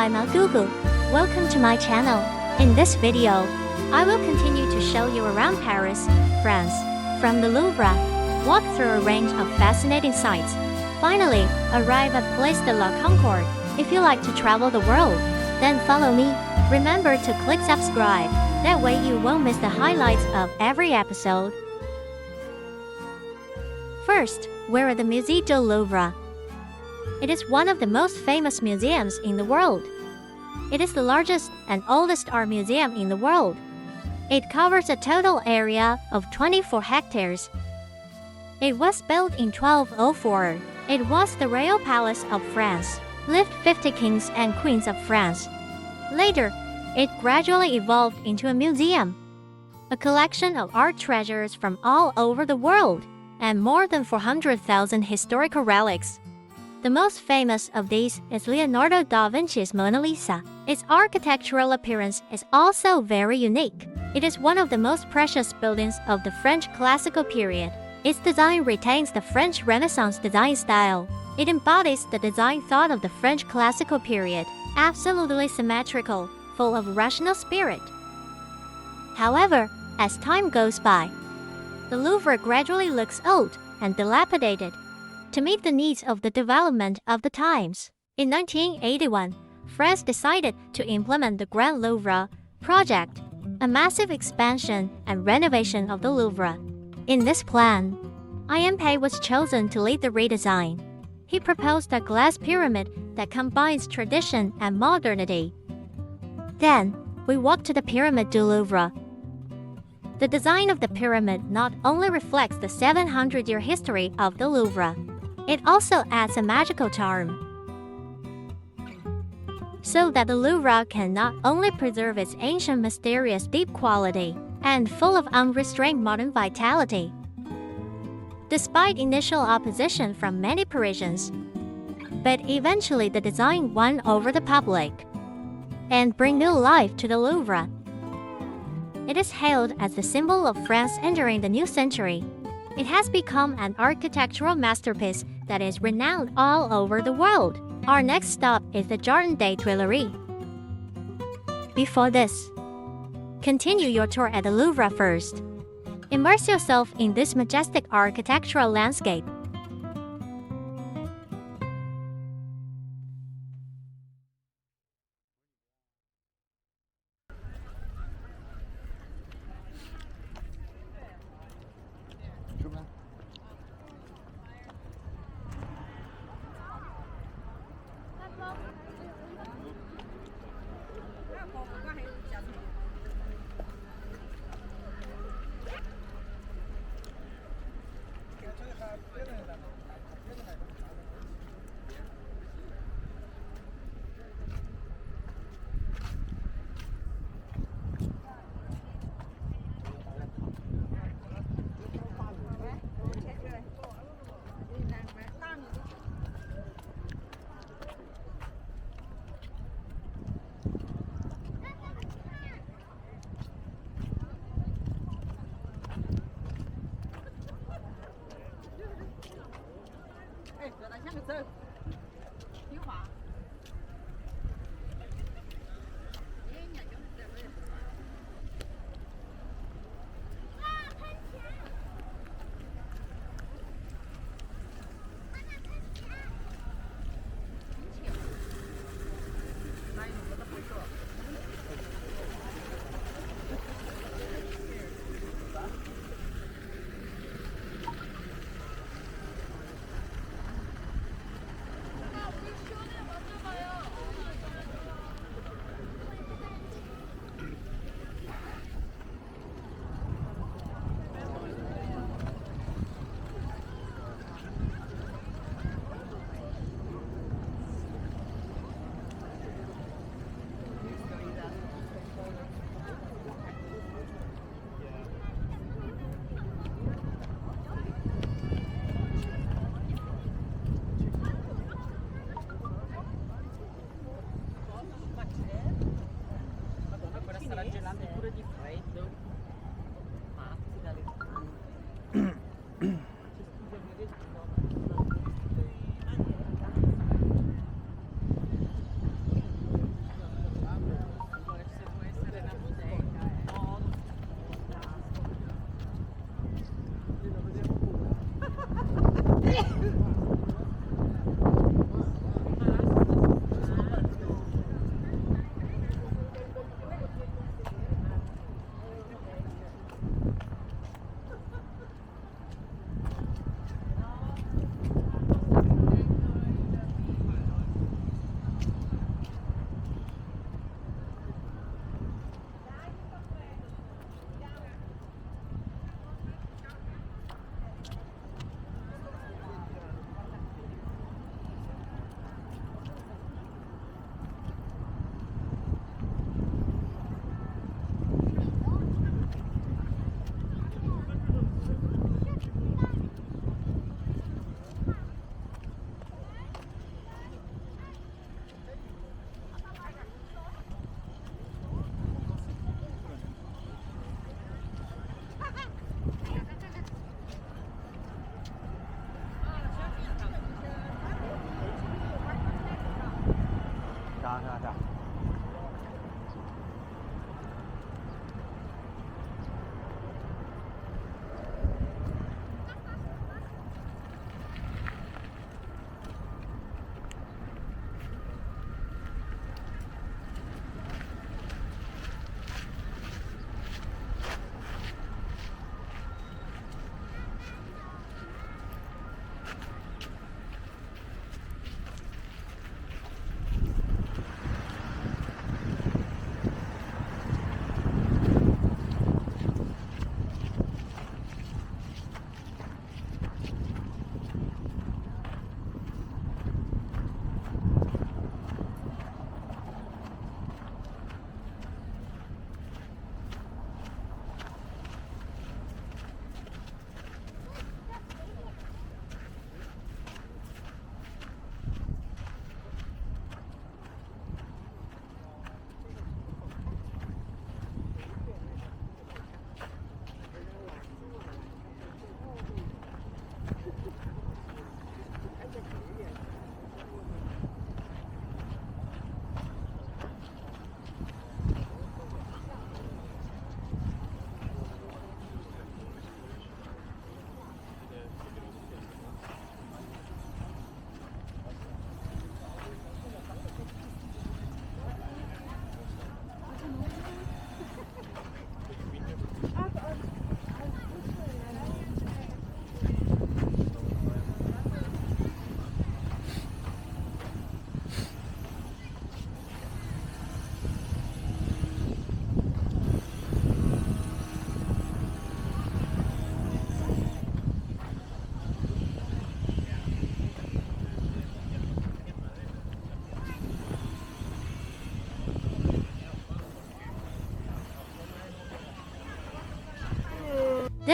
I'm Gugu. Welcome to my channel. In this video, I will continue to show you around Paris, France, from the Louvre, walk through a range of fascinating sights. Finally, arrive at Place de la Concorde. If you like to travel the world, then follow me. Remember to click subscribe, that way you won't miss the highlights of every episode. First, we're at the Musée du Louvre. It is one of the most famous museums in the world. It is the largest and oldest art museum in the world. It covers a total area of 24 hectares. It was built in 1204. It was the royal palace of France. Lived 50 kings and queens of France. Later, it gradually evolved into a museum, a collection of art treasures from all over the world, and more than 400,000 historical relics. The most famous of these is Leonardo da Vinci's Mona Lisa. Its architectural appearance is also very unique. It is one of the most precious buildings of the French classical period. Its design retains the French Renaissance design style. It embodies the design thought of the French classical period, absolutely symmetrical, full of rational spirit. However, as time goes by, the Louvre gradually looks old and dilapidated. To meet the needs of the development of the times, in 1981, France decided to implement the Grand Louvre project, a massive expansion and renovation of the Louvre. In this plan, IMP was chosen to lead the redesign. He proposed a glass pyramid that combines tradition and modernity. Then, we walked to the Pyramide du Louvre. The design of the pyramid not only reflects the 700-year history of the Louvre, it also adds a magical charm, so that the Louvre can not only preserve its ancient mysterious deep quality and full of unrestrained modern vitality. Despite initial opposition from many Parisians, but eventually the design won over the public and bring new life to the Louvre. It is hailed as the symbol of France entering the new century. It has become an architectural masterpiece that is renowned all over the world. Our next stop is the Jardin des Tuileries. Before this, continue your tour at the Louvre first. Immerse yourself in this majestic architectural landscape.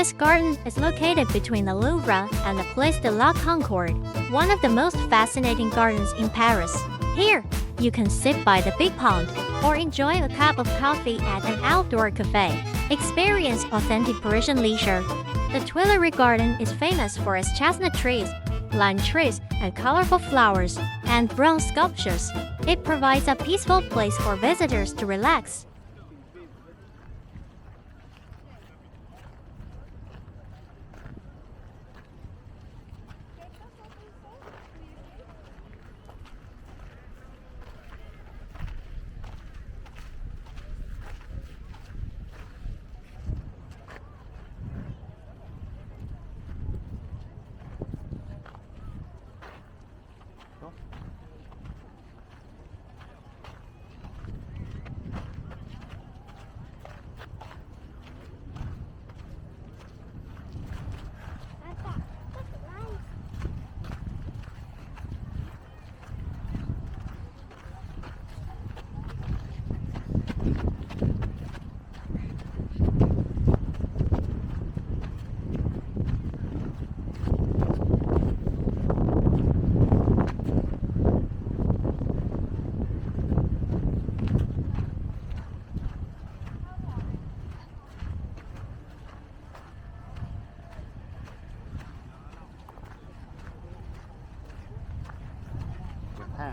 This garden is located between the Louvre and the Place de la Concorde, one of the most fascinating gardens in Paris. Here, you can sit by the big pond or enjoy a cup of coffee at an outdoor cafe. Experience authentic Parisian leisure. The Tuileries Garden is famous for its chestnut trees, lime trees, and colorful flowers, and bronze sculptures. It provides a peaceful place for visitors to relax.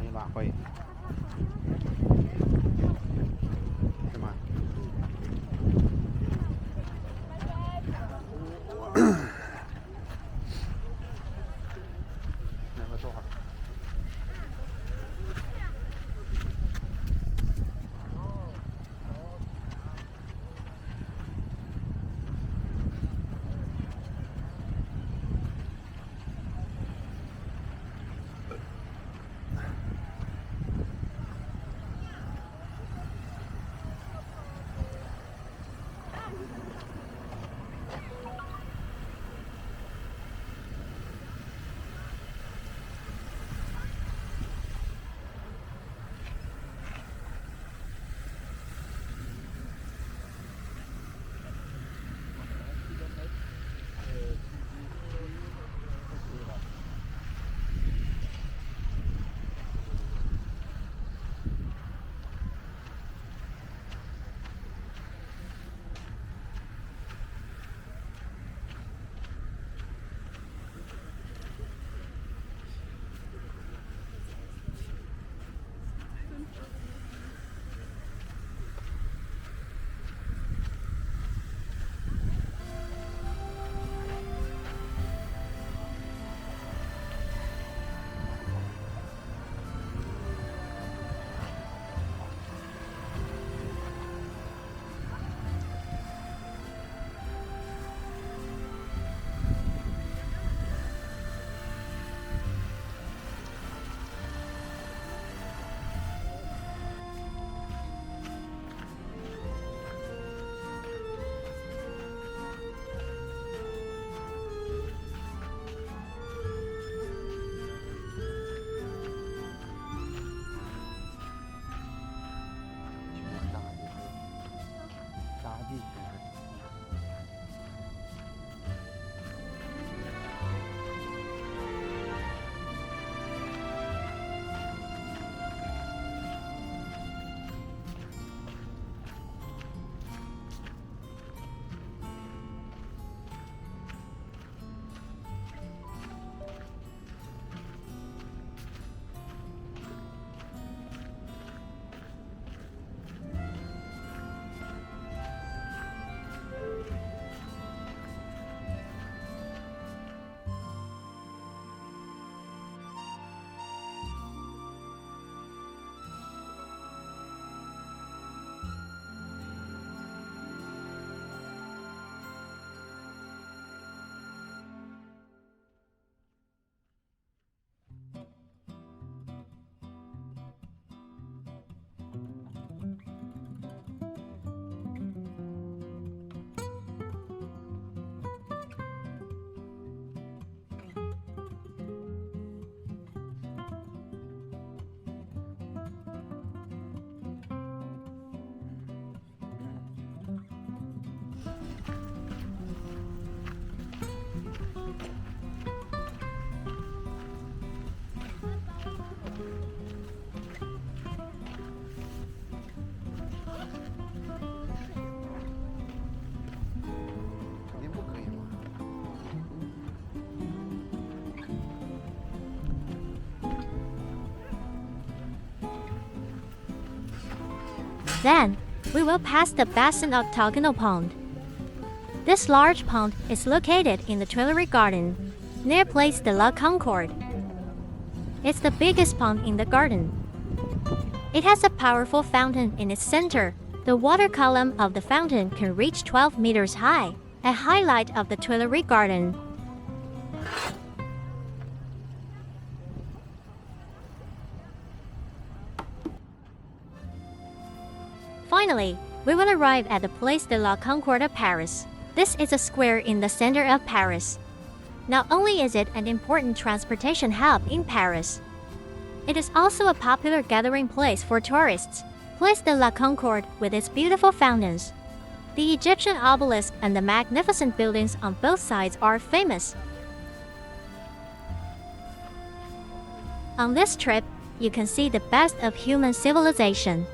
Như bạn quay mà Then, we will pass the basin octagonal pond. This large pond is located in the Tuileries Garden, near Place de la Concorde. It's the biggest pond in the garden. It has a powerful fountain in its center. The water column of the fountain can reach 12 meters high, a highlight of the Tuileries Garden. Finally, we will arrive at the Place de la Concorde of Paris. This is a square in the center of Paris. Not only is it an important transportation hub in Paris, it is also a popular gathering place for tourists. Place de la Concorde, with its beautiful fountains, the Egyptian obelisk, and the magnificent buildings on both sides are famous. On this trip, you can see the best of human civilization.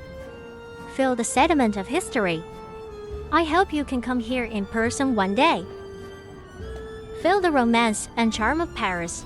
Feel the sediment of history. I hope you can come here in person one day. Feel the romance and charm of Paris.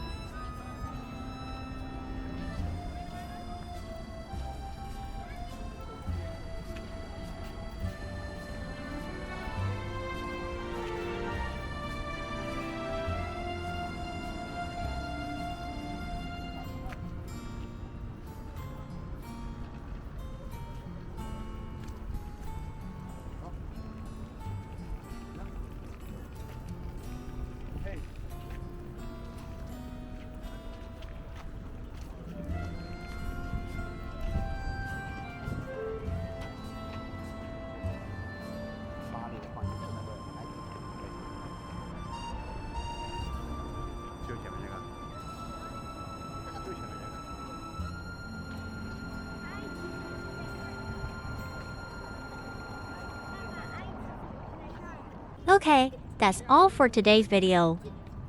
Okay, that's all for today's video.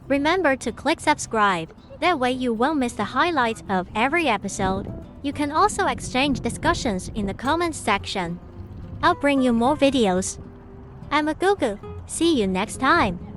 Remember to click subscribe, that way you won't miss the highlights of every episode. You can also exchange discussions in the comments section. I'll bring you more videos. I'm a Gugu. See you next time.